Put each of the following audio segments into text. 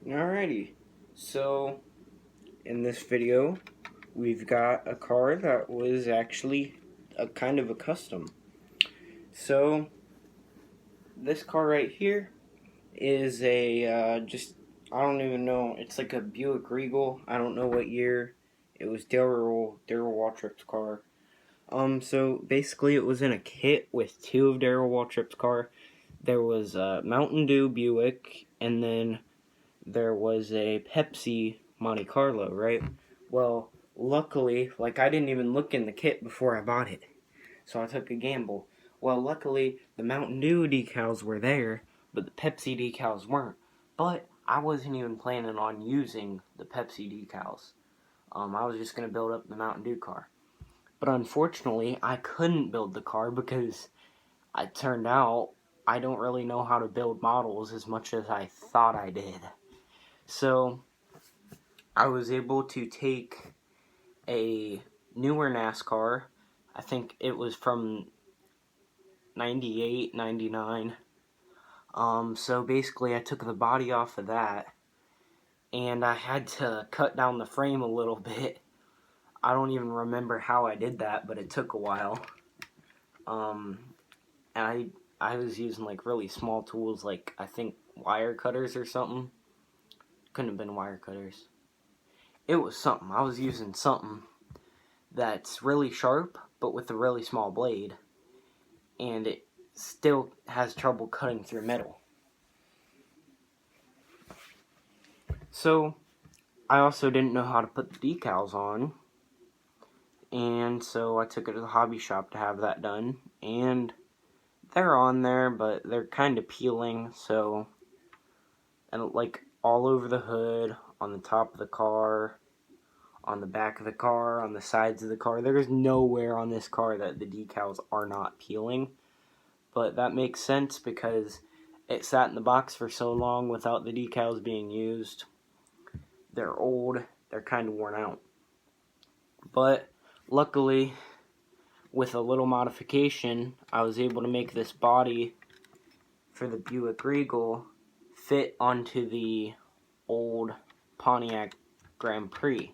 Alrighty, so in this video, we've got a car that was actually a kind of a custom. So this car right here is I don't even know, it's like a Buick Regal. I don't know what year. It was Daryl Waltrip's car. So basically it was in a kit with two of Daryl Waltrip's car. There was a Mountain Dew Buick, and then there was a Pepsi Monte Carlo, right? Well, luckily, I didn't even look in the kit before I bought it, so I took a gamble. Well, luckily, the Mountain Dew decals were there, but the Pepsi decals weren't. But I wasn't even planning on using the Pepsi decals. I was just going to build up the Mountain Dew car. But unfortunately, I couldn't build the car because it turned out I don't really know how to build models as much as I thought I did. So I was able to take a newer NASCAR. I think it was from 98, 99. So basically I took the body off of that, and I had to cut down the frame a little bit. I don't even remember how I did that, but it took a while. And I was using really small tools, I think wire cutters or something. Couldn't have been wire cutters. It was something. I was using something that's really sharp, but with a really small blade, and it still has trouble cutting through metal. So I also didn't know how to put the decals on, and so I took it to the hobby shop to have that done, and they're on there, but they're kind of peeling, and all over the hood, on the top of the car, on the back of the car, on the sides of the car. There is nowhere on this car that the decals are not peeling, but that makes sense because it sat in the box for so long without the decals being used. They're old, they're kind of worn out. But luckily, with a little modification, I was able to make this body for the Buick Regal fit onto the old Pontiac Grand Prix.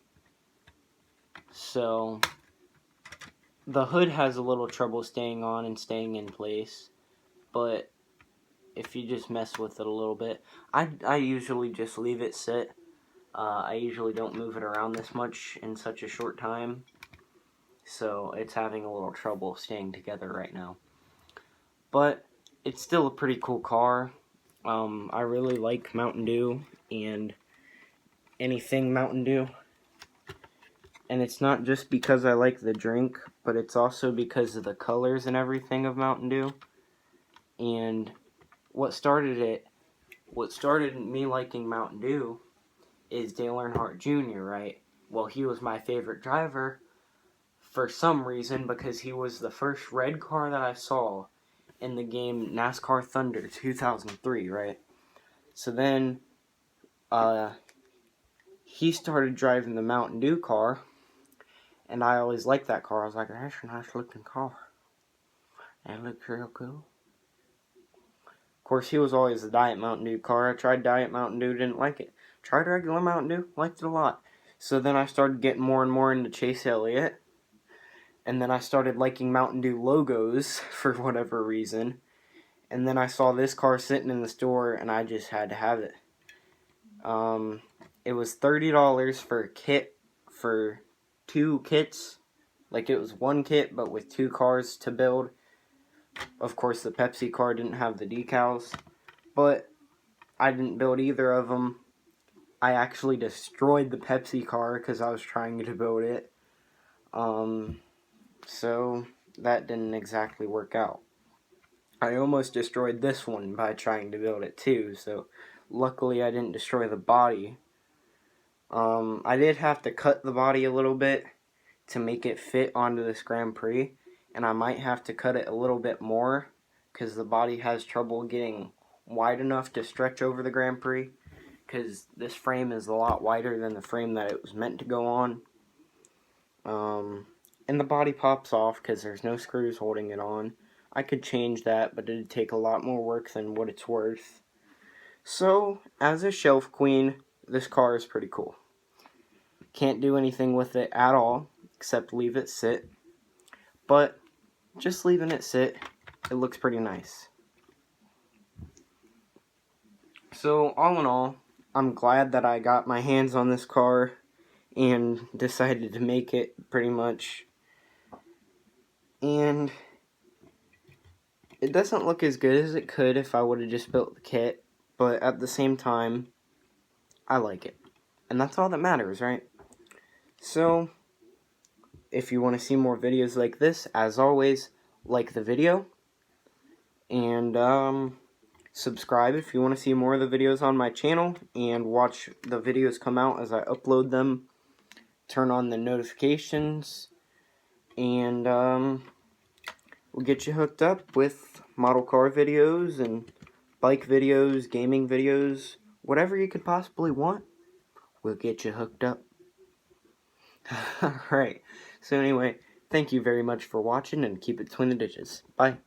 So the hood has a little trouble staying on and staying in place, but if you just mess with it a little bit, I usually just leave it sit. I usually don't move it around this much in such a short time, so it's having a little trouble staying together right now. But it's still a pretty cool car. I really like Mountain Dew and anything Mountain Dew. And it's not just because I like the drink, but it's also because of the colors and everything of Mountain Dew. And what started me liking Mountain Dew is Dale Earnhardt Jr., right? Well, he was my favorite driver for some reason because he was the first red car that I saw in the game NASCAR Thunder 2003, right? So then he started driving the Mountain Dew car, and I always liked that car. I was like, that's a nice looking car. It looks real cool. Of course, he was always the Diet Mountain Dew car. I tried Diet Mountain Dew, didn't like it. Tried regular Mountain Dew, liked it a lot. So then I started getting more and more into Chase Elliott. And then I started liking Mountain Dew logos for whatever reason. And then I saw this car sitting in the store, and I just had to have it. It was $30 for a kit, for two kits. It was one kit, but with two cars to build. Of course, the Pepsi car didn't have the decals, but I didn't build either of them. I actually destroyed the Pepsi car because I was trying to build it. So that didn't exactly work out. I almost destroyed this one by trying to build it too, so luckily I didn't destroy the body. I did have to cut the body a little bit to make it fit onto this Grand Prix, and I might have to cut it a little bit more because the body has trouble getting wide enough to stretch over the Grand Prix, because this frame is a lot wider than the frame that it was meant to go on. And the body pops off because there's no screws holding it on. I could change that, but it'd take a lot more work than what it's worth. So, as a shelf queen, this car is pretty cool. Can't do anything with it at all, except leave it sit. But, just leaving it sit, it looks pretty nice. So, all in all, I'm glad that I got my hands on this car and decided to make it, pretty much. And it doesn't look as good as it could if I would have just built the kit, but at the same time, I like it. And that's all that matters, right? So, if you want to see more videos like this, as always, like the video, and subscribe if you want to see more of the videos on my channel, and watch the videos come out as I upload them. Turn on the notifications, and we'll get you hooked up with model car videos and bike videos, gaming videos, whatever you could possibly want, we'll get you hooked up. Alright, so anyway, thank you very much for watching, and keep it twin the ditches. Bye.